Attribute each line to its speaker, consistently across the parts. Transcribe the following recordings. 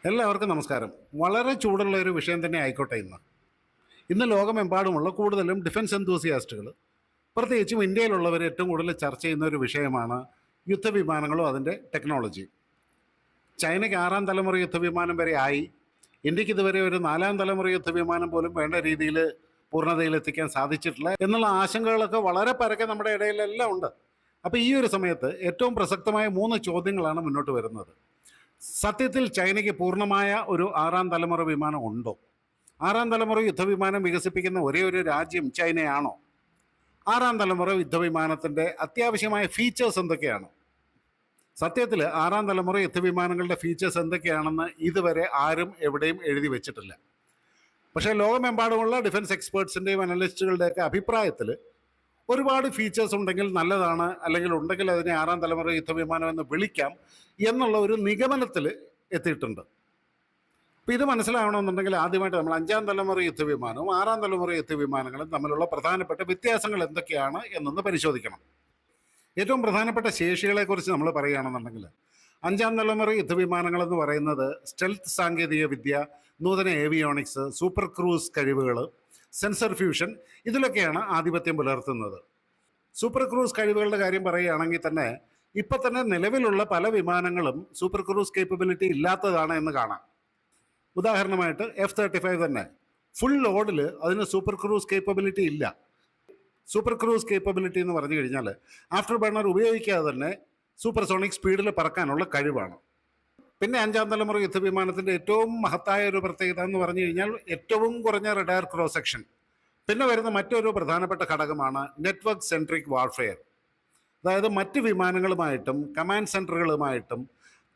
Speaker 1: എല്ലാവർക്കും നമസ്കാരം. വളരെ ചൂടുള്ള ഒരു വിഷയം തന്നെ ആയിക്കോട്ടെ ഇന്ന് ലോകമെമ്പാടുമുള്ള കൂടുതലും ഡിഫൻസ് എന്തൂസിയാസ്റ്റുകൾ, പ്രത്യേകിച്ചും ഇന്ത്യയിലുള്ളവർ ഏറ്റവും കൂടുതൽ ചർച്ച ചെയ്യുന്ന ഒരു വിഷയമാണ് യുദ്ധവിമാനങ്ങളും അതിൻ്റെ ടെക്നോളജിയും. ചൈനയ്ക്ക് ആറാം തലമുറ യുദ്ധവിമാനം വരെ ആയി. ഇന്ത്യക്ക് ഇതുവരെ ഒരു നാലാം തലമുറ യുദ്ധവിമാനം പോലും വേണ്ട രീതിയിൽ പൂർണ്ണതയിലെത്തിക്കാൻ സാധിച്ചിട്ടില്ല എന്നുള്ള ആശങ്കകളൊക്കെ വളരെ പരക്കെ നമ്മുടെ ഇടയിലെല്ലാം ഉണ്ട്. അപ്പോൾ ഈ ഒരു സമയത്ത് ഏറ്റവും പ്രസക്തമായ 3 ചോദ്യങ്ങളാണ് മുന്നോട്ട് വരുന്നത്. സത്യത്തിൽ ചൈനയ്ക്ക് പൂർണ്ണമായ ഒരു ആറാം തലമുറ വിമാനം ഉണ്ടോ? ആറാം തലമുറ യുദ്ധവിമാനം വികസിപ്പിക്കുന്ന ഒരേ ഒരു രാജ്യം ചൈനയാണോ? ആറാം തലമുറ യുദ്ധവിമാനത്തിൻ്റെ അത്യാവശ്യമായ ഫീച്ചേഴ്സ് എന്തൊക്കെയാണ്? സത്യത്തിൽ ആറാം തലമുറ യുദ്ധവിമാനങ്ങളുടെ ഫീച്ചേഴ്സ് എന്തൊക്കെയാണെന്ന് ഇതുവരെ ആരും എവിടെയും എഴുതി വെച്ചിട്ടില്ല. പക്ഷേ ലോകമെമ്പാടുമുള്ള ഡിഫൻസ് എക്സ്പേർട്സിൻ്റെയും അനലിസ്റ്റുകളുടെയൊക്കെ അഭിപ്രായത്തിൽ ഒരുപാട് ഫീച്ചേഴ്സ് ഉണ്ടെങ്കിൽ നല്ലതാണ്, അല്ലെങ്കിൽ ഉണ്ടെങ്കിൽ അതിനെ ആറാം തലമുറ യുദ്ധവിമാനം എന്ന് വിളിക്കാം എന്നുള്ള ഒരു നിഗമനത്തിൽ എത്തിയിട്ടുണ്ട്. അപ്പോൾ ഇത് മനസ്സിലാവണമെന്നുണ്ടെങ്കിൽ ആദ്യമായിട്ട് നമ്മൾ അഞ്ചാം തലമുറ യുദ്ധവിമാനവും ആറാം തലമുറ യുദ്ധവിമാനങ്ങളും തമ്മിലുള്ള പ്രധാനപ്പെട്ട വ്യത്യാസങ്ങൾ എന്തൊക്കെയാണ് എന്നൊന്ന് പരിശോധിക്കണം. ഏറ്റവും പ്രധാനപ്പെട്ട ശേഷികളെക്കുറിച്ച് നമ്മൾ പറയുകയാണെന്നുണ്ടെങ്കിൽ അഞ്ചാം തലമുറ യുദ്ധവിമാനങ്ങളെന്ന് പറയുന്നത് സ്റ്റെൽത്ത് സാങ്കേതിക വിദ്യ, നൂതന ഏവിയോണിക്സ്, സൂപ്പർ ക്രൂസ് കഴിവുകൾ, സെൻസർ ഫ്യൂഷൻ, ഇതിലൊക്കെയാണ് ആധിപത്യം പുലർത്തുന്നത്. സൂപ്പർ ക്രൂസ് കഴിവുകളുടെ കാര്യം പറയുകയാണെങ്കിൽ തന്നെ ഇപ്പം തന്നെ നിലവിലുള്ള പല വിമാനങ്ങളും സൂപ്പർ ക്രൂസ് കേപ്പബിലിറ്റി ഇല്ലാത്തതാണ് എന്ന് കാണാം. ഉദാഹരണമായിട്ട് F-35 തന്നെ ഫുൾ ലോഡിൽ അതിന് സൂപ്പർ ക്രൂസ് കേപ്പബിലിറ്റി ഇല്ല. സൂപ്പർ ക്രൂസ് കേപ്പബിലിറ്റി എന്ന് പറഞ്ഞു കഴിഞ്ഞാൽ ആഫ്റ്റർ ബർണർ ഉപയോഗിക്കാതെ തന്നെ സൂപ്പർസോണിക് സ്പീഡിൽ പറക്കാനുള്ള കഴിവാണ്. പിന്നെ അഞ്ചാം തലമുറ യുദ്ധവിമാനത്തിൻ്റെ ഏറ്റവും മഹത്തായ ഒരു പ്രത്യേകത എന്ന് പറഞ്ഞു കഴിഞ്ഞാൽ ഏറ്റവും കുറഞ്ഞ റഡാർ ക്രോസ് സെക്ഷൻ. പിന്നെ വരുന്ന മറ്റൊരു പ്രധാനപ്പെട്ട ഘടകമാണ് നെറ്റ്വർക്ക് സെൻട്രിക് വാർഫെയർ. അതായത് മറ്റ് വിമാനങ്ങളുമായിട്ടും കമാൻഡ് സെൻറ്ററുകളുമായിട്ടും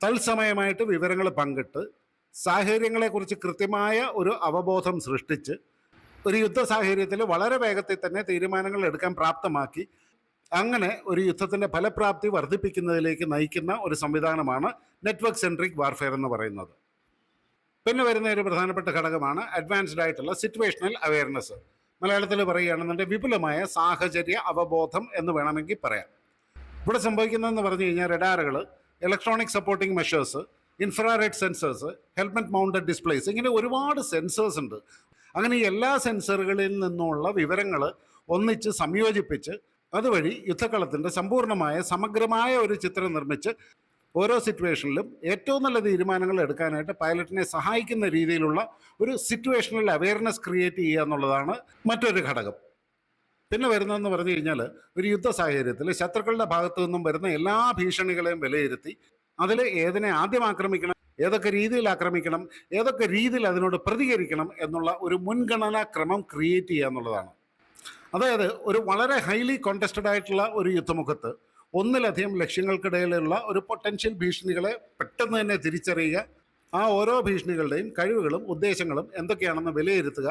Speaker 1: തത്സമയമായിട്ട് വിവരങ്ങൾ പങ്കിട്ട് സാഹചര്യങ്ങളെക്കുറിച്ച് കൃത്യമായ ഒരു അവബോധം സൃഷ്ടിച്ച് ഒരു യുദ്ധ സാഹചര്യത്തിൽ വളരെ വേഗത്തിൽ തന്നെ തീരുമാനങ്ങൾ എടുക്കാൻ പ്രാപ്തമാക്കി അങ്ങനെ ഒരു യുദ്ധത്തിൻ്റെ ഫലപ്രാപ്തി വർദ്ധിപ്പിക്കുന്നതിലേക്ക് നയിക്കുന്ന ഒരു സംവിധാനമാണ് നെറ്റ്വർക്ക് സെൻട്രിക് വാർഫെയർ എന്ന് പറയുന്നത്. പിന്നെ വരുന്ന ഒരു പ്രധാനപ്പെട്ട ഘടകമാണ് അഡ്വാൻസ്ഡ് ആയിട്ടുള്ള സിറ്റുവേഷണൽ അവയർനെസ്. മലയാളത്തിൽ പറയുകയാണെന്നുണ്ടെങ്കിൽ വിപുലമായ സാഹചര്യ അവബോധം എന്ന് വേണമെങ്കിൽ പറയാം. ഇവിടെ സംഭവിക്കുന്നതെന്ന് പറഞ്ഞു കഴിഞ്ഞാൽ റഡാറുകൾ, electronic supporting measures, infrared sensors, helmet mounted displays, ഇങ്ങനെ ഒരുപാട് സെൻസേഴ്സ് ഉണ്ട്. അങ്ങനെ ഈ എല്ലാ സെൻസറുകളിൽ നിന്നുള്ള വിവരങ്ങൾ ഒന്നിച്ച് സംയോജിപ്പിച്ച് അതുവഴി യുദ്ധക്കളത്തിൻ്റെ സമ്പൂർണ്ണമായ സമഗ്രമായ ഒരു ചിത്രം നിർമ്മിച്ച് ഓരോ സിറ്റുവേഷനിലും ഏറ്റവും നല്ല തീരുമാനങ്ങൾ എടുക്കാനായിട്ട് പൈലറ്റിനെ സഹായിക്കുന്ന രീതിയിലുള്ള ഒരു സിറ്റുവേഷണൽ അവയർനെസ് ക്രിയേറ്റ് ചെയ്യുക എന്നുള്ളതാണ് മറ്റൊരു ഘടകം. പിന്നെ വരുന്നതെന്ന് പറഞ്ഞു കഴിഞ്ഞാൽ ഒരു യുദ്ധ സാഹചര്യത്തിൽ ശത്രുക്കളുടെ ഭാഗത്തു നിന്നും വരുന്ന എല്ലാ ഭീഷണികളെയും വിലയിരുത്തി അതിൽ ഏതിനെ ആദ്യം ആക്രമിക്കണം, ഏതൊക്കെ രീതിയിൽ ആക്രമിക്കണം, ഏതൊക്കെ രീതിയിൽ അതിനോട് പ്രതികരിക്കണം എന്നുള്ള ഒരു മുൻഗണനാ ക്രമം ക്രിയേറ്റ് ചെയ്യുക എന്നുള്ളതാണ്. അതായത് ഒരു വളരെ ഹൈലി കോണ്ടസ്റ്റഡ് ആയിട്ടുള്ള ഒരു യുദ്ധമുഖത്ത് ഒന്നിലധികം ലക്ഷ്യങ്ങൾക്കിടയിലുള്ള ഒരു പൊട്ടൻഷ്യൽ ഭീഷണികളെ പെട്ടെന്ന് തന്നെ തിരിച്ചറിയുക, ആ ഓരോ ഭീഷണികളുടെയും കഴിവുകളും ഉദ്ദേശങ്ങളും എന്തൊക്കെയാണെന്ന് വിലയിരുത്തുക,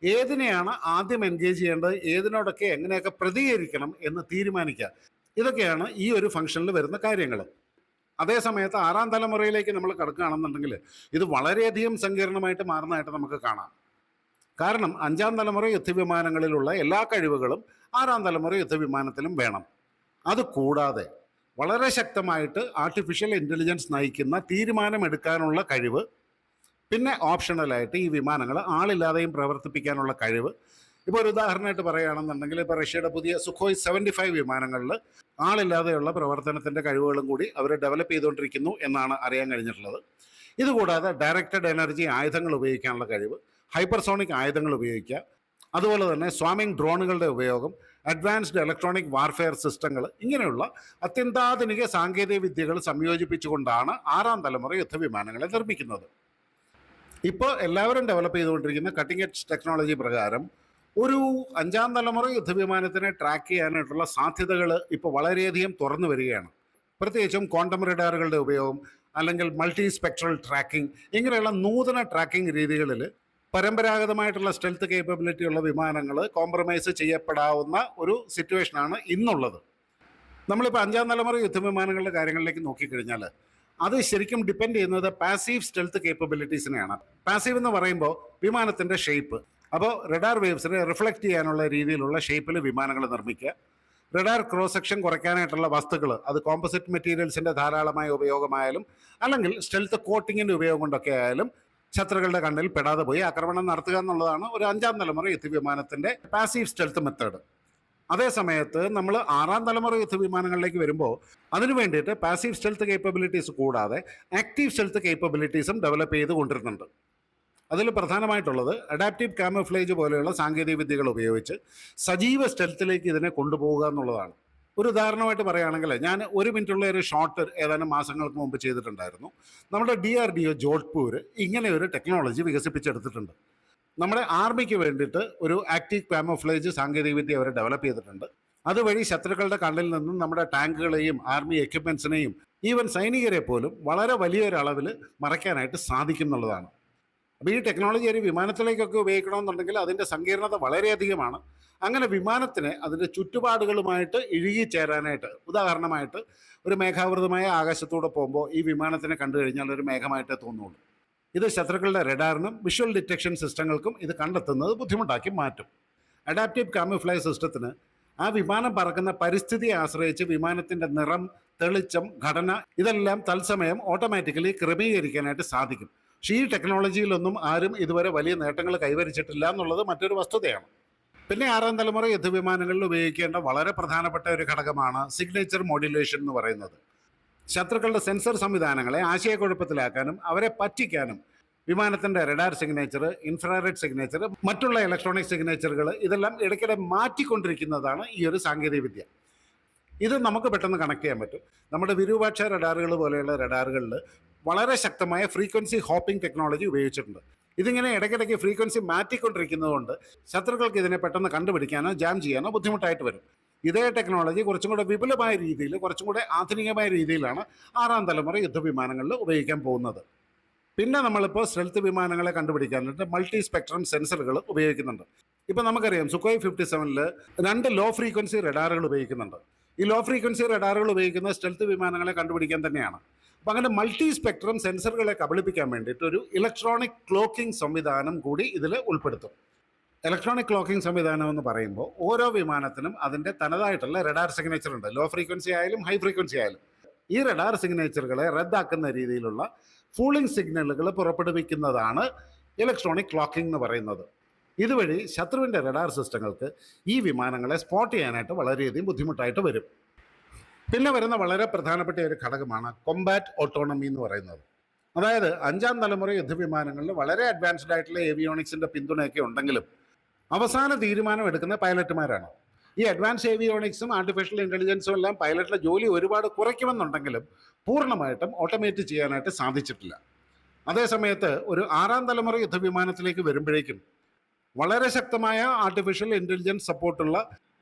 Speaker 1: ഏതിനെയാണ് ആദ്യം എൻഗേജ് ചെയ്യേണ്ടത്, ഏതിനോടൊക്കെ എങ്ങനെയൊക്കെ പ്രതികരിക്കണം എന്ന് തീരുമാനിക്കുക. ഇതൊക്കെയാണ് ഈ ഒരു ഫംഗ്ഷനിൽ വരുന്ന കാര്യങ്ങൾ. അതേസമയത്ത് ആറാം തലമുറയിലേക്ക് നമ്മൾ കടക്കുകയാണെന്നുണ്ടെങ്കിൽ ഇത് വളരെയധികം സങ്കീർണമായിട്ട് മാറുന്നതായിട്ട് നമുക്ക് കാണാം. കാരണം അഞ്ചാം തലമുറ യുദ്ധവിമാനങ്ങളിലുള്ള എല്ലാ കഴിവുകളും ആറാം തലമുറ യുദ്ധവിമാനത്തിലും വേണം. അതുകൂടാതെ വളരെ ശക്തമായിട്ട് ആർട്ടിഫിഷ്യൽ ഇൻ്റലിജൻസ് നയിക്കുന്ന തീരുമാനമെടുക്കാനുള്ള കഴിവ്, പിന്നെ ഓപ്ഷണലായിട്ട് ഈ വിമാനങ്ങൾ ആളില്ലാതെയും പ്രവർത്തിപ്പിക്കാനുള്ള കഴിവ്. ഇപ്പോൾ ഒരു ഉദാഹരണമായിട്ട് പറയുകയാണെന്നുണ്ടെങ്കിൽ ഇപ്പോൾ റഷ്യയുടെ പുതിയ സുഖോയ് 75 വിമാനങ്ങളിൽ ആളില്ലാതെയുള്ള പ്രവർത്തനത്തിൻ്റെ കഴിവുകളും കൂടി അവർ ഡെവലപ്പ് ചെയ്തുകൊണ്ടിരിക്കുന്നു എന്നാണ് അറിയാൻ കഴിഞ്ഞിട്ടുള്ളത്. ഇതുകൂടാതെ ഡയറക്റ്റഡ് എനർജി ആയുധങ്ങൾ ഉപയോഗിക്കാനുള്ള കഴിവ്, ഹൈപ്പർസോണിക് ആയുധങ്ങൾ ഉപയോഗിക്കുക, അതുപോലെ തന്നെ സ്വാമിംഗ് ഡ്രോണുകളുടെ ഉപയോഗം, അഡ്വാൻസ്ഡ് ഇലക്ട്രോണിക് വാർഫെയർ സിസ്റ്റങ്ങൾ, ഇങ്ങനെയുള്ള അത്യന്താധുനിക സാങ്കേതിക വിദ്യകൾ സംയോജിപ്പിച്ചുകൊണ്ടാണ് ആറാം തലമുറ യുദ്ധവിമാനങ്ങളെ നിർമ്മിക്കുന്നത്. ഇപ്പോൾ എല്ലാവരും ഡെവലപ്പ് ചെയ്തുകൊണ്ടിരിക്കുന്ന കട്ടിംഗ് എഡ്ജ് ടെക്നോളജി പ്രകാരം ഒരു അഞ്ചാം തലമുറ യുദ്ധവിമാനത്തിനെ ട്രാക്ക് ചെയ്യാനായിട്ടുള്ള സാധ്യതകൾ ഇപ്പോൾ വളരെയധികം തുറന്നു വരികയാണ്. പ്രത്യേകിച്ചും ക്വാണ്ടം റഡാറുകളുടെ ഉപയോഗം, അല്ലെങ്കിൽ മൾട്ടി സ്പെക്ട്രൽ ട്രാക്കിംഗ്, ഇങ്ങനെയുള്ള നൂതന ട്രാക്കിംഗ് രീതികളിൽ പരമ്പരാഗതമായിട്ടുള്ള സ്റ്റെൽത്ത് കേപ്പബിലിറ്റി ഉള്ള വിമാനങ്ങൾ കോംപ്രമൈസ് ചെയ്യപ്പെടാവുന്ന ഒരു സിറ്റുവേഷനാണ് ഇന്നുള്ളത്. നമ്മളിപ്പോൾ അഞ്ചാം തലമുറ യുദ്ധവിമാനങ്ങളുടെ കാര്യങ്ങളിലേക്ക് നോക്കിക്കഴിഞ്ഞാൽ അത് ശരിക്കും ഡിപ്പെൻഡ് ചെയ്യുന്നത് പാസീവ് സ്റ്റെൽത്ത് കേപ്പബിലിറ്റീസിനെയാണ്. പാസീവ് എന്ന് പറയുമ്പോൾ വിമാനത്തിൻ്റെ ഷേപ്പ്, അപ്പോൾ റഡാർ വേവ്സിനെ റിഫ്ലക്റ്റ് ചെയ്യാനുള്ള രീതിയിലുള്ള ഷേപ്പിൽ വിമാനങ്ങൾ നിർമ്മിക്കുക. റഡാർ ക്രോസ് സെക്ഷൻ കുറയ്ക്കാനായിട്ടുള്ള വസ്തുക്കൾ, അത് കോമ്പോസിറ്റ് മെറ്റീരിയൽസിൻ്റെ ധാരാളമായ ഉപയോഗമായാലും അല്ലെങ്കിൽ സ്റ്റെൽത്ത് കോട്ടിങ്ങിൻ്റെ ഉപയോഗം കൊണ്ടൊക്കെ ആയാലും ശത്രുക്കളുടെ കണ്ണിൽ പെടാതെ പോയി ആക്രമണം നടത്തുക എന്നുള്ളതാണ് ഒരു 5ാം തലമുറ യുദ്ധവിമാനത്തിൻ്റെ പാസീവ് സ്റ്റെൽത്ത് മെത്തേഡ്. അതേ സമയത്ത് നമ്മൾ 6ാം തലമുറ യുദ്ധവിമാനങ്ങളിലേക്ക് വരുമ്പോൾ അതിനു വേണ്ടിയിട്ട് പാസീവ് സ്റ്റെൽത്ത് കേപ്പബിലിറ്റീസ് കൂടാതെ ആക്റ്റീവ് സ്റ്റെൽത്ത് കേപ്പബിലിറ്റീസും ഡെവലപ്പ് ചെയ്ത് കൊണ്ടിരുന്നുണ്ട്. അതിൽ പ്രധാനമായിട്ടുള്ളത് അഡാപ്റ്റീവ് കാമഫ്ലേജ് പോലെയുള്ള സാങ്കേതിക വിദ്യകൾ ഉപയോഗിച്ച് സജീവ സ്റ്റെൽത്തിലേക്ക് ഇതിനെ കൊണ്ടുപോകുക എന്നുള്ളതാണ്. ഒരു ഉദാഹരണമായിട്ട് പറയുകയാണെങ്കിൽ, ഞാൻ 1 മിനിറ്റുള്ള ഒരു ഷോട്ട് ഏതാനും മാസങ്ങൾക്ക് മുമ്പ് ചെയ്തിട്ടുണ്ടായിരുന്നു. നമ്മുടെ DRDO ജോധ്പൂർ ഇങ്ങനെ ഒരു ടെക്നോളജി വികസിപ്പിച്ചെടുത്തിട്ടുണ്ട്. നമ്മുടെ ആർമിക്ക് വേണ്ടിയിട്ട് ഒരു ആക്റ്റീവ് കാമോഫ്ലേജ് സാങ്കേതികവിദ്യ അവർ ഡെവലപ്പ് ചെയ്തിട്ടുണ്ട്. അതുവഴി ശത്രുക്കളുടെ കണ്ണിൽ നിന്നും നമ്മുടെ ടാങ്കുകളെയും ആർമി എക്യുപ്മെൻസിനെയും ഈവൻ സൈനികരെ പോലും വളരെ വലിയൊരളവിൽ മറയ്ക്കാനായിട്ട് സാധിക്കും എന്നുള്ളതാണ്. അപ്പോൾ ഈ ടെക്നോളജി ഒരു വിമാനത്തിലേക്കൊക്കെ ഉപയോഗിക്കണമെന്നുണ്ടെങ്കിൽ അതിൻ്റെ സങ്കീർണത വളരെയധികമാണ്. അങ്ങനെ വിമാനത്തിന് അതിൻ്റെ ചുറ്റുപാടുകളുമായിട്ട് ഇഴുകിച്ചേരാനായിട്ട്, ഉദാഹരണമായിട്ട് ഒരു മേഘാവൃതമായ ആകാശത്തൂടെ പോകുമ്പോൾ ഈ വിമാനത്തിനെ കണ്ടു കഴിഞ്ഞാൽ ഒരു മേഘമായിട്ടേ തോന്നുള്ളൂ. ഇത് ശത്രുക്കളുടെ റഡാറിനും വിഷ്വൽ ഡിറ്റക്ഷൻ സിസ്റ്റങ്ങൾക്കും ഇത് കണ്ടെത്തുന്നത് ബുദ്ധിമുട്ടാക്കി മാറ്റും. അഡാപ്റ്റീവ് കാമഫ്ലേജ് സിസ്റ്റത്തിന് ആ വിമാനം പറക്കുന്ന പരിസ്ഥിതിയെ ആശ്രയിച്ച് വിമാനത്തിൻ്റെ നിറം, തെളിച്ചം, ഘടന ഇതെല്ലാം തത്സമയം ഓട്ടോമാറ്റിക്കലി ക്രമീകരിക്കാനായിട്ട് സാധിക്കും. പക്ഷേ ഈ ടെക്നോളജിയിലൊന്നും ആരും ഇതുവരെ വലിയ നേട്ടങ്ങൾ കൈവരിച്ചിട്ടില്ല എന്നുള്ളത് മറ്റൊരു വസ്തുതയാണ്. പിന്നെ 6ാം തലമുറ യുദ്ധവിമാനങ്ങളിൽ ഉപയോഗിക്കേണ്ട വളരെ പ്രധാനപ്പെട്ട ഒരു ഘടകമാണ് സിഗ്നേച്ചർ മോഡുലേഷൻ എന്ന് പറയുന്നത്. ശത്രുക്കളുടെ സെൻസർ സംവിധാനങ്ങളെ ആശയക്കുഴപ്പത്തിലാക്കാനും അവരെ പറ്റിക്കാനും വിമാനത്തിൻ്റെ റഡാർ സിഗ്നേച്ചർ, ഇൻഫ്രാറെഡ് സിഗ്നേച്ചർ, മറ്റുള്ള ഇലക്ട്രോണിക് സിഗ്നേച്ചറുകൾ ഇതെല്ലാം ഇടയ്ക്കിടെ മാറ്റിക്കൊണ്ടിരിക്കുന്നതാണ് ഈ ഒരു സാങ്കേതികവിദ്യ. ഇത് നമുക്ക് പെട്ടെന്ന് കണക്ട് ചെയ്യാൻ പറ്റും. നമ്മുടെ വിരൂപാക്ഷ റഡാറുകൾ പോലെയുള്ള റഡാറുകളിൽ വളരെ ശക്തമായ ഫ്രീക്വൻസി ഹോപ്പിംഗ് ടെക്നോളജി ഉപയോഗിച്ചിട്ടുണ്ട്. ഇതിങ്ങനെ ഇടയ്ക്കിടയ്ക്ക് ഫ്രീക്വൻസി മാറ്റിക്കൊണ്ടിരിക്കുന്നതുകൊണ്ട് ശത്രുക്കൾക്ക് ഇതിനെ പെട്ടെന്ന് കണ്ടുപിടിക്കാനോ ജാം ചെയ്യാനോ ബുദ്ധിമുട്ടായിട്ട് വരും. ഇതേ ടെക്നോളജി കുറച്ചും കൂടെ വിപുലമായ രീതിയിൽ, കുറച്ചും കൂടെ ആധുനികമായ രീതിയിലാണ് 6ാം തലമുറ യുദ്ധവിമാനങ്ങളിൽ ഉപയോഗിക്കാൻ പോകുന്നത്. പിന്നെ നമ്മളിപ്പോൾ സ്റ്റെൽത്ത് വിമാനങ്ങളെ കണ്ടുപിടിക്കാനായിട്ട് മൾട്ടി സ്പെക്ട്രം സെൻസറുകൾ ഉപയോഗിക്കുന്നുണ്ട്. ഇപ്പം നമുക്കറിയാം സുഖോയ് 57-ൽ 2 ലോ ഫ്രീക്വൻസി റഡാറുകൾ ഉപയോഗിക്കുന്നുണ്ട്. ഈ ലോ ഫ്രീക്വൻസി റഡാറുകൾ ഉപയോഗിക്കുന്ന സ്റ്റെൽത്ത് വിമാനങ്ങളെ കണ്ടുപിടിക്കാൻ തന്നെയാണ്. അപ്പം അങ്ങനെ മൾട്ടി സ്പെക്ട്രം സെൻസറുകളെ കബളിപ്പിക്കാൻ വേണ്ടിയിട്ട് ഒരു ഇലക്ട്രോണിക് ക്ലോക്കിംഗ് സംവിധാനം കൂടി ഇതിൽ ഉൾപ്പെടുത്തും. ഇലക്ട്രോണിക് ക്ലോക്കിംഗ് സംവിധാനം എന്ന് പറയുമ്പോൾ ഓരോ വിമാനത്തിനും അതിൻ്റെ തനതായിട്ടുള്ള റഡാർ സിഗ്നേച്ചർ ഉണ്ട്. ലോ ഫ്രീക്വൻസി ആയാലും ഹൈ ഫ്രീക്വൻസി ആയാലും ഈ റഡാർ സിഗ്നേച്ചറുകളെ റദ്ദാക്കുന്ന രീതിയിലുള്ള ഫൂളിംഗ് സിഗ്നലുകൾ പുറപ്പെടുവിക്കുന്നതാണ് ഇലക്ട്രോണിക് ക്ലോക്കിംഗ് എന്ന് പറയുന്നത്. ഇതുവഴി ശത്രുവിൻ്റെ റഡാർ സിസ്റ്റങ്ങൾക്ക് ഈ വിമാനങ്ങളെ സ്പോട്ട് ചെയ്യാനായിട്ട് വളരെയധികം ബുദ്ധിമുട്ടായിട്ട് വരും. പിന്നെ വരുന്ന വളരെ പ്രധാനപ്പെട്ട ഒരു ഘടകമാണ് കൊമ്പാറ്റ് ഓട്ടോണമി എന്ന് പറയുന്നത്. അതായത് 5ാം തലമുറ യുദ്ധവിമാനങ്ങളിൽ വളരെ അഡ്വാൻസ്ഡ് ആയിട്ടുള്ള ഏവിയോണിക്സിൻ്റെ പിന്തുണയൊക്കെ ഉണ്ടെങ്കിലും അവസാന തീരുമാനം എടുക്കുന്ന പൈലറ്റുമാരാണ്. ഈ അഡ്വാൻസ് ഏവിയോണിക്സും ആർട്ടിഫിഷ്യൽ ഇൻ്റലിജൻസും എല്ലാം പൈലറ്റിൻ്റെ ജോലി ഒരുപാട് കുറയ്ക്കുമെന്നുണ്ടെങ്കിലും പൂർണ്ണമായിട്ടും ഓട്ടോമേറ്റ് ചെയ്യാനായിട്ട് സാധിച്ചിട്ടില്ല. അതേസമയത്ത് ഒരു 6ാം തലമുറ യുദ്ധവിമാനത്തിലേക്ക് വരുമ്പോഴേക്കും വളരെ ശക്തമായ ആർട്ടിഫിഷ്യൽ ഇൻ്റലിജൻസ് സപ്പോർട്ടുള്ള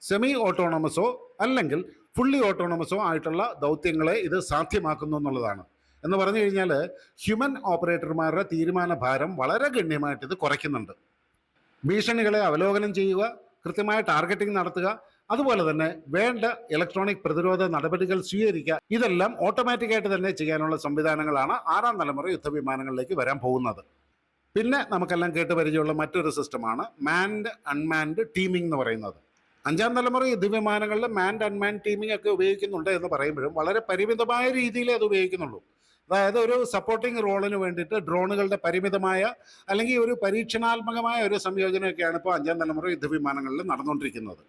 Speaker 1: സെമി ഓട്ടോണമസോ അല്ലെങ്കിൽ ഫുള്ളി ഓട്ടോണമസോ ആയിട്ടുള്ള ദൗത്യങ്ങളെ ഇത് സാധ്യമാക്കുന്നു എന്നുള്ളതാണ്. എന്ന് പറഞ്ഞു കഴിഞ്ഞാൽ ഹ്യൂമൻ ഓപ്പറേറ്റർമാരുടെ തീരുമാന ഭാരം വളരെ ഗണ്യമായിട്ട് ഇത് കുറയ്ക്കുന്നുണ്ട്. ഭീഷണികളെ അവലോകനം ചെയ്യുക, കൃത്യമായ ടാർഗറ്റിംഗ് നടത്തുക, അതുപോലെ തന്നെ വേണ്ട ഇലക്ട്രോണിക് പ്രതിരോധ നടപടികൾ സ്വീകരിക്കുക, ഇതെല്ലാം ഓട്ടോമാറ്റിക്കായിട്ട് തന്നെ ചെയ്യാനുള്ള സംവിധാനങ്ങളാണ് 6ാം തലമുറ യുദ്ധവിമാനങ്ങളിലേക്ക് വരാൻ പോകുന്നത്. പിന്നെ നമുക്കെല്ലാം കേട്ട് പരിചയമുള്ള മറ്റൊരു സിസ്റ്റമാണ് മാൻഡ് അൺമാൻഡ് ടീമിംഗ് എന്ന് പറയുന്നത്. 5ാം തലമുറ യുദ്ധവിമാനങ്ങളിൽ മാൻഡ് അൺമാൻഡ് ടീമിംഗ് ഒക്കെ ഉപയോഗിക്കുന്നുണ്ട് എന്ന് പറയുമ്പോഴും വളരെ പരിമിതമായ രീതിയിലേ അത് ഉപയോഗിക്കുന്നുള്ളൂ. അതായത് ഒരു സപ്പോർട്ടിംഗ് റോളിന് വേണ്ടിയിട്ട് ഡ്രോണുകളുടെ പരിമിതമായ അല്ലെങ്കിൽ ഒരു പരീക്ഷണാത്മകമായ ഒരു സംയോജനമൊക്കെയാണ് ഇപ്പോൾ 5ാം തലമുറ യുദ്ധവിമാനങ്ങളിൽ നടന്നുകൊണ്ടിരിക്കുന്നത്.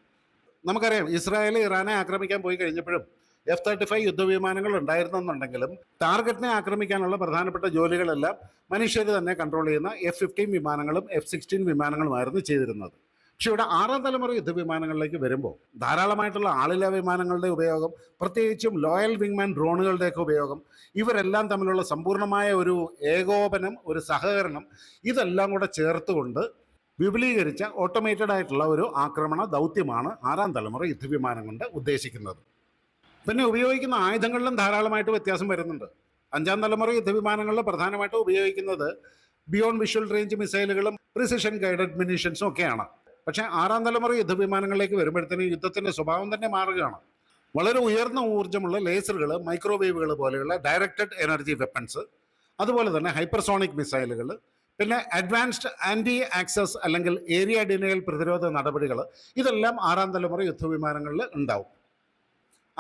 Speaker 1: നമുക്കറിയാം ഇസ്രായേൽ ഇറാനെ ആക്രമിക്കാൻ പോയി കഴിഞ്ഞപ്പോഴും F-35 യുദ്ധവിമാനങ്ങൾ ഉണ്ടായിരുന്നെന്നുണ്ടെങ്കിലും ടാർഗറ്റിനെ ആക്രമിക്കാനുള്ള പ്രധാനപ്പെട്ട ജോലികളെല്ലാം മനുഷ്യർ തന്നെ കൺട്രോൾ ചെയ്യുന്ന F-15 വിമാനങ്ങളും F-16 വിമാനങ്ങളുമായിരുന്നു ചെയ്തിരുന്നത്. പക്ഷെ ഇവിടെ 6ാം തലമുറ യുദ്ധവിമാനങ്ങളിലേക്ക് വരുമ്പോൾ ധാരാളമായിട്ടുള്ള ആളില്ലാ വിമാനങ്ങളുടെ ഉപയോഗം, പ്രത്യേകിച്ചും ലോയൽ വിങ്മാൻ ഡ്രോണുകളുടെയൊക്കെ ഉപയോഗം, ഇവരെല്ലാം തമ്മിലുള്ള സമ്പൂർണ്ണമായ ഒരു ഏകോപനം, ഒരു സഹകരണം, ഇതെല്ലാം കൂടെ ചേർത്തുകൊണ്ട് വിപുലീകരിച്ച ഓട്ടോമേറ്റഡ് ആയിട്ടുള്ള ഒരു ആക്രമണ ദൗത്യമാണ് 6ാം തലമുറ യുദ്ധവിമാനം കൊണ്ട് ഉദ്ദേശിക്കുന്നത്. പിന്നെ ഉപയോഗിക്കുന്ന ആയുധങ്ങളിലും ധാരാളമായിട്ട് വ്യത്യാസം വരുന്നുണ്ട്. 5ാം തലമുറ യുദ്ധവിമാനങ്ങളിൽ പ്രധാനമായിട്ടും ഉപയോഗിക്കുന്നത് ബിയോണ്ട് വിഷ്വൽ റേഞ്ച് മിസൈലുകളും പ്രിസിഷൻ ഗൈഡഡ് മിനീഷൻസും ഒക്കെയാണ്. പക്ഷേ 6ാം തലമുറ യുദ്ധവിമാനങ്ങളിലേക്ക് വരുമ്പോഴത്തേനും യുദ്ധത്തിൻ്റെ സ്വഭാവം തന്നെ മാറുകയാണ്. വളരെ ഉയർന്ന ഊർജ്ജമുള്ള ലേസറുകൾ, മൈക്രോവേവുകൾ പോലെയുള്ള ഡയറക്റ്റഡ് എനർജി വെപ്പൺസ്, അതുപോലെ തന്നെ ഹൈപ്പർസോണിക് മിസൈലുകൾ, പിന്നെ അഡ്വാൻസ്ഡ് ആൻറ്റി ആക്സസ് അല്ലെങ്കിൽ ഏരിയ ഡിനയൽ പ്രതിരോധ നടപടികൾ, ഇതെല്ലാം 6ാം തലമുറ യുദ്ധവിമാനങ്ങളിൽ ഉണ്ടാവും.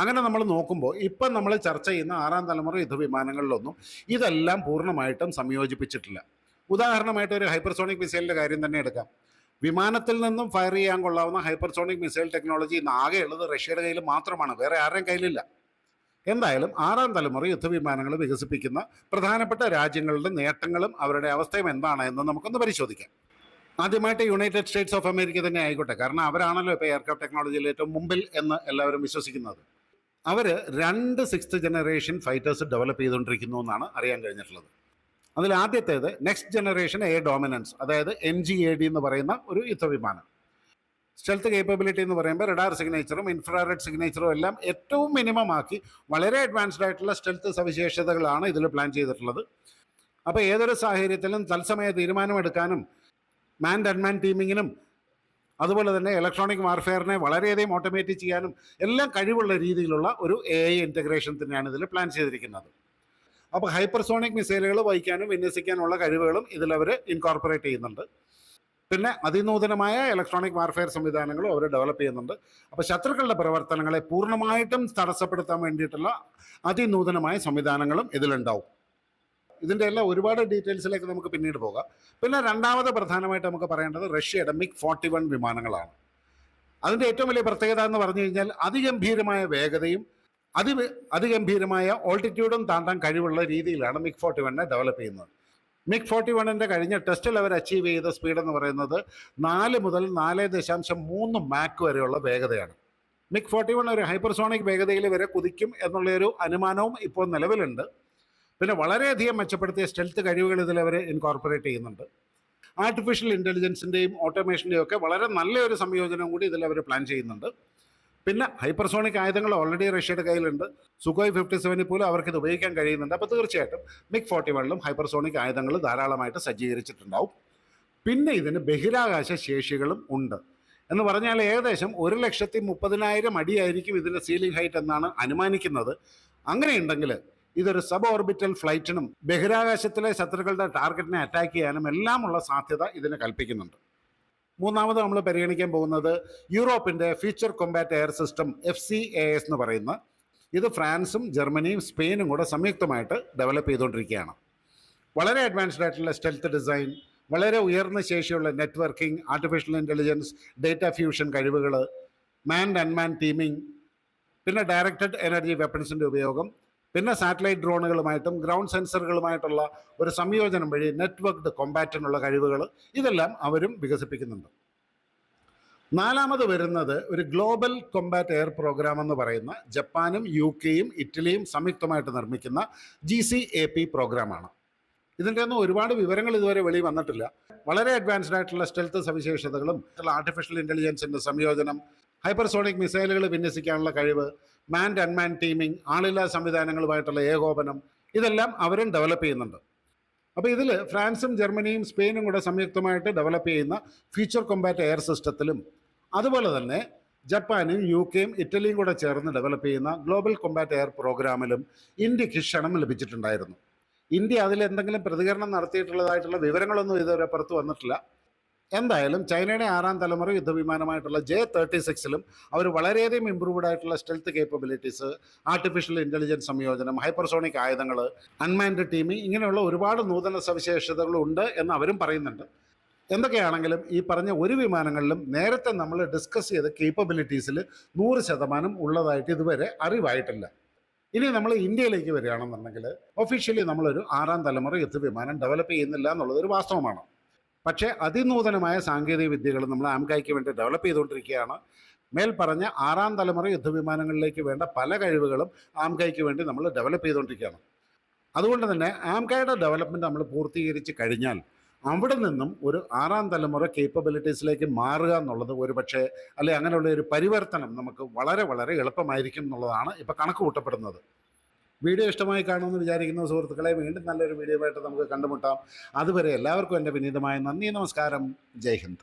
Speaker 1: അങ്ങനെ നമ്മൾ നോക്കുമ്പോൾ ഇപ്പം നമ്മൾ ചർച്ച ചെയ്യുന്ന ആറാം തലമുറ യുദ്ധവിമാനങ്ങളിലൊന്നും ഇതെല്ലാം പൂർണ്ണമായിട്ടും സംയോജിപ്പിച്ചിട്ടില്ല. ഉദാഹരണമായിട്ട് ഒരു ഹൈപ്പർസോണിക് മിസൈലിൻ്റെ കാര്യം തന്നെ എടുക്കാം. വിമാനത്തിൽ നിന്നും ഫയർ ചെയ്യാൻ കൊള്ളാവുന്ന ഹൈപ്പർസോണിക് മിസൈൽ ടെക്നോളജി ഇന്ന് ആകെയുള്ളത് റഷ്യയുടെ കയ്യിൽ മാത്രമാണ്, വേറെ ആരുടെയും കയ്യിലില്ല. എന്തായാലും ആറാം തലമുറ യുദ്ധവിമാനങ്ങൾ വികസിപ്പിക്കുന്ന പ്രധാനപ്പെട്ട രാജ്യങ്ങളുടെ നേട്ടങ്ങളും അവരുടെ അവസ്ഥയും എന്താണ് എന്ന് നമുക്കൊന്ന് പരിശോധിക്കാം. ആദ്യമായിട്ട് യുണൈറ്റഡ് സ്റ്റേറ്റ്സ് ഓഫ് അമേരിക്ക തന്നെ ആയിക്കോട്ടെ, കാരണം അവരാണല്ലോ ഇപ്പോൾ എയർക്രാഫ്റ്റ് ടെക്നോളജിയിൽ ഏറ്റവും മുമ്പിൽ എന്ന് എല്ലാവരും വിശ്വസിക്കുന്നത്. അവർ 2 6th ജനറേഷൻ ഫൈറ്റേഴ്സ് ഡെവലപ്പ് ചെയ്തുകൊണ്ടിരിക്കുന്നു എന്നാണ് അറിയാൻ കഴിഞ്ഞിട്ടുള്ളത്. അതിൽ ആദ്യത്തേത് നെക്സ്റ്റ് ജനറേഷൻ എയർ ഡോമിനൻസ്, അതായത് NGAD എന്ന് പറയുന്ന ഒരു യുദ്ധവിമാനം. സ്റ്റെൽത്ത് കേപ്പബിലിറ്റി എന്ന് പറയുമ്പോൾ റഡാർ സിഗ്നേച്ചറും ഇൻഫ്രാറെഡ് സിഗ്നേച്ചറും എല്ലാം ഏറ്റവും മിനിമം ആക്കി വളരെ അഡ്വാൻസ്ഡ് ആയിട്ടുള്ള സ്റ്റെൽത്ത് സവിശേഷതകളാണ് ഇതിൽ പ്ലാൻ ചെയ്തിട്ടുള്ളത്. അപ്പോൾ ഏതൊരു സാഹചര്യത്തിലും തത്സമയ തീരുമാനമെടുക്കാനും മാൻഡ് അൺമാൻ ടീമിങ്ങിനും അതുപോലെ തന്നെ ഇലക്ട്രോണിക് വാർഫെയറിനെ വളരെയധികം ഓട്ടോമേറ്റ് ചെയ്യാനും എല്ലാം കഴിവുള്ള രീതിയിലുള്ള ഒരു AI ഇൻറ്റഗ്രേഷൻ തന്നെയാണ് ഇതിൽ പ്ലാൻ ചെയ്തിരിക്കുന്നത്. അപ്പോൾ ഹൈപ്പർസോണിക് മിസൈലുകൾ വഹിക്കാനും വിന്യസിക്കാനുള്ള കഴിവുകളും ഇതിലവർ ഇൻകോർപ്പറേറ്റ് ചെയ്യുന്നുണ്ട്. പിന്നെ അതിനൂതനമായ ഇലക്ട്രോണിക് വാർഫെയർ സംവിധാനങ്ങളും അവർ ഡെവലപ്പ് ചെയ്യുന്നുണ്ട്. അപ്പോൾ ശത്രുക്കളുടെ പ്രവർത്തനങ്ങളെ പൂർണ്ണമായിട്ടും തടസ്സപ്പെടുത്താൻ വേണ്ടിയിട്ടുള്ള അതിനൂതനമായ സംവിധാനങ്ങളും ഇതിലുണ്ടാവും. ഇതിൻ്റെ എല്ലാം ഒരുപാട് ഡീറ്റെയിൽസിലേക്ക് നമുക്ക് പിന്നീട് പോകാം. പിന്നെ രണ്ടാമത് പ്രധാനമായിട്ട് നമുക്ക് പറയേണ്ടത് റഷ്യയുടെ MiG-41 വിമാനങ്ങളാണ്. അതിൻ്റെ ഏറ്റവും വലിയ പ്രത്യേകത എന്ന് പറഞ്ഞു കഴിഞ്ഞാൽ അതിഗംഭീരമായ വേഗതയും അതിഗംഭീരമായ ഓൾട്ടിറ്റ്യൂഡും താണ്ടാൻ കഴിവുള്ള രീതിയിലാണ് MiG-41 ഡെവലപ്പ് ചെയ്യുന്നത്. MiG-41 കഴിഞ്ഞ ടെസ്റ്റിൽ അവർ അച്ചീവ് ചെയ്ത സ്പീഡ് എന്ന് പറയുന്നത് 4 മുതൽ 4.3 മാക്ക് വരെയുള്ള വേഗതയാണ്. MiG-41 ഒരു ഹൈപ്പർസോണിക് വേഗതയിൽ വരെ കുതിക്കും എന്നുള്ളൊരു അനുമാനവും ഇപ്പോൾ നിലവിലുണ്ട്. പിന്നെ വളരെയധികം മെച്ചപ്പെടുത്തിയ സ്റ്റെൽത്ത് കഴിവുകൾ ഇതിൽ അവർ ഇൻകോർപ്പറേറ്റ് ചെയ്യുന്നുണ്ട്. ആർട്ടിഫിഷ്യൽ ഇൻ്റലിജൻസിൻ്റെയും ഓട്ടോമേഷൻ്റെയും ഒക്കെ വളരെ നല്ലൊരു സംയോജനം കൂടി ഇതിൽ അവർ പ്ലാൻ ചെയ്യുന്നുണ്ട്. പിന്നെ ഹൈപ്പർസോണിക് ആയുധങ്ങൾ ഓൾറെഡി റഷ്യയുടെ കയ്യിലുണ്ട്. സുഖോയ് 57 പോലും അവർക്കിത് ഉപയോഗിക്കാൻ കഴിയുന്നുണ്ട്. അപ്പോൾ തീർച്ചയായിട്ടും MiG-41 ഹൈപ്പർസോണിക് ആയുധങ്ങൾ ധാരാളമായിട്ട് സജ്ജീകരിച്ചിട്ടുണ്ടാവും. പിന്നെ ഇതിന് ബഹിരാകാശ ശേഷികളും ഉണ്ട്. എന്ന് പറഞ്ഞാൽ ഏകദേശം 1,30,000 അടിയായിരിക്കും ഇതിൻ്റെ സീലിംഗ് ഹൈറ്റ് എന്നാണ് അനുമാനിക്കുന്നത്. അങ്ങനെയുണ്ടെങ്കിൽ ഇതൊരു സബ് ഓർബിറ്റൽ ഫ്ലൈറ്റിനും ബഹിരാകാശത്തിലെ ശത്രുക്കളുടെ ടാർഗറ്റിനെ അറ്റാക്ക് ചെയ്യാനും എല്ലാമുള്ള സാധ്യത ഇതിന് കൽപ്പിക്കുന്നുണ്ട്. മൂന്നാമത് നമ്മൾ പരിഗണിക്കാൻ പോകുന്നത് യൂറോപ്പിൻ്റെ future combat air system FCAS എന്ന് പറയുന്ന, ഇത് ഫ്രാൻസും ജർമ്മനിയും സ്പെയിനും കൂടെ സംയുക്തമായിട്ട് ഡെവലപ്പ് ചെയ്തുകൊണ്ടിരിക്കുകയാണ്. വളരെ അഡ്വാൻസ്ഡ് ആയിട്ടുള്ള സ്റ്റെൽത്ത് ഡിസൈൻ, വളരെ ഉയർന്ന ശേഷിയുള്ള networking, artificial intelligence, data fusion കഴിവുകൾ, മാൻഡ് അൺമാൻ ടീമിംഗ്, പിന്നെ ഡയറക്റ്റഡ് എനർജി വെപ്പൺസിൻ്റെ ഉപയോഗം, പിന്നെ സാറ്റലൈറ്റ് ഡ്രോണുകളുമായിട്ടും ഗ്രൗണ്ട് സെൻസറുകളുമായിട്ടുള്ള ഒരു സംയോജനം വഴി നെറ്റ്വർക്ക്ഡ് കോമ്പാറ്റിനുള്ള കഴിവുകൾ, ഇതെല്ലാം അവരും വികസിപ്പിക്കുന്നുണ്ട്. നാലാമത് വരുന്നത് ഒരു ഗ്ലോബൽ കോമ്പാറ്റ് എയർ പ്രോഗ്രാം എന്ന് പറയുന്ന ജപ്പാനും UK-യും ഇറ്റലിയും സംയുക്തമായിട്ട് നിർമ്മിക്കുന്ന GCAP പ്രോഗ്രാമാണ്. ഇതിൻ്റെ ഒന്നും ഒരുപാട് വിവരങ്ങൾ ഇതുവരെ വെളി വന്നിട്ടില്ല. വളരെ അഡ്വാൻസ്ഡ് ആയിട്ടുള്ള സ്റ്റെൽത്ത് സവിശേഷതകളും ആർട്ടിഫിഷ്യൽ ഇൻ്റലിജൻസിൻ്റെ സംയോജനം, ഹൈപ്പർസോണിക് മിസൈലുകൾ വിന്യസിക്കാനുള്ള കഴിവ്, മാൻഡ് അൺമാൻ ടീമിംഗ്, ആളില്ലാ സംവിധാനങ്ങളുമായിട്ടുള്ള ഏകോപനം, ഇതെല്ലാം അവരും ഡെവലപ്പ് ചെയ്യുന്നുണ്ട്. അപ്പോൾ ഇതിൽ ഫ്രാൻസും ജർമ്മനിയും സ്പെയിനും കൂടെ സംയുക്തമായിട്ട് ഡെവലപ്പ് ചെയ്യുന്ന ഫ്യൂച്ചർ കോമ്പാറ്റ് എയർ സിസ്റ്റത്തിലും അതുപോലെ തന്നെ ജപ്പാനും UK-യും ഇറ്റലിയും കൂടെ ചേർന്ന് ഡെവലപ്പ് ചെയ്യുന്ന ഗ്ലോബൽ കോമ്പാറ്റ് എയർ പ്രോഗ്രാമിലും ഇന്ത്യക്ക് ക്ഷണം ലഭിച്ചിട്ടുണ്ടായിരുന്നു. ഇന്ത്യ അതിലെന്തെങ്കിലും പ്രതികരണം നടത്തിയിട്ടുള്ളതായിട്ടുള്ള വിവരങ്ങളൊന്നും ഇതുവരെ പുറത്തു വന്നിട്ടില്ല. എന്തായാലും ചൈനയുടെ 6ാം തലമുറ യുദ്ധവിമാനമായിട്ടുള്ള J-36-ലും അവർ വളരെയധികം ഇമ്പ്രൂവ്ഡ് ആയിട്ടുള്ള സ്റ്റെൽത്ത് കേപ്പബിലിറ്റീസ്, ആർട്ടിഫിഷ്യൽ ഇൻ്റലിജൻസ് സംയോജനം, ഹൈപ്പർസോണിക് ആയുധങ്ങൾ, അൺമാൻഡ് ടീമിംഗ്, ഇങ്ങനെയുള്ള ഒരുപാട് നൂതന സവിശേഷതകളുണ്ട് എന്ന് അവരും പറയുന്നുണ്ട്. എന്തൊക്കെയാണെങ്കിലും ഈ പറഞ്ഞ ഒരു വിമാനങ്ങളിലും നേരത്തെ നമ്മൾ ഡിസ്കസ് ചെയ്ത കേപ്പബിലിറ്റീസിൽ 100% ഉള്ളതായിട്ട് ഇതുവരെ അറിവായിട്ടില്ല. ഇനി നമ്മൾ ഇന്ത്യയിലേക്ക് വരികയാണെന്നുണ്ടെങ്കിൽ ഒഫീഷ്യലി നമ്മളൊരു 6ാം തലമുറ യുദ്ധവിമാനം ഡെവലപ്പ് ചെയ്യുന്നില്ല എന്നുള്ളതൊരു വാസ്തവമാണ്. പക്ഷേ അതിനൂതനമായ സാങ്കേതിക വിദ്യകൾ നമ്മൾ ആംകായ്ക്ക് വേണ്ടി ഡെവലപ്പ് ചെയ്തുകൊണ്ടിരിക്കുകയാണ്. മേൽ പറഞ്ഞ 6ാം തലമുറ യുദ്ധവിമാനങ്ങളിലേക്ക് വേണ്ട പല കഴിവുകളും ആംകായ്ക്ക് വേണ്ടി നമ്മൾ ഡെവലപ്പ് ചെയ്തുകൊണ്ടിരിക്കുകയാണ്. അതുകൊണ്ട് തന്നെ ആംകായുടെ ഡെവലപ്മെൻറ്റ് നമ്മൾ പൂർത്തീകരിച്ച് കഴിഞ്ഞാൽ അവിടെ നിന്നും ഒരു 6ാം തലമുറ കേപ്പബിലിറ്റീസിലേക്ക് മാറുക എന്നുള്ളത് ഒരു പക്ഷേ അല്ലെ അങ്ങനെയുള്ള ഒരു പരിവർത്തനം നമുക്ക് വളരെ വളരെ എളുപ്പമായിരിക്കും എന്നുള്ളതാണ് ഇപ്പോൾ കണക്ക് കൂട്ടപ്പെടുന്നത്. വീഡിയോ ഇഷ്ടമായി കാണുമെന്ന് വിചാരിക്കുന്ന സുഹൃത്തുക്കളെ, വീണ്ടും നല്ലൊരു വീഡിയോ ആയിട്ട് നമുക്ക് കണ്ടുമുട്ടാം. അതുവരെ എല്ലാവർക്കും എൻ്റെ വിനീതമായ നന്ദി, നമസ്കാരം, ജയ് ഹിന്ദ്.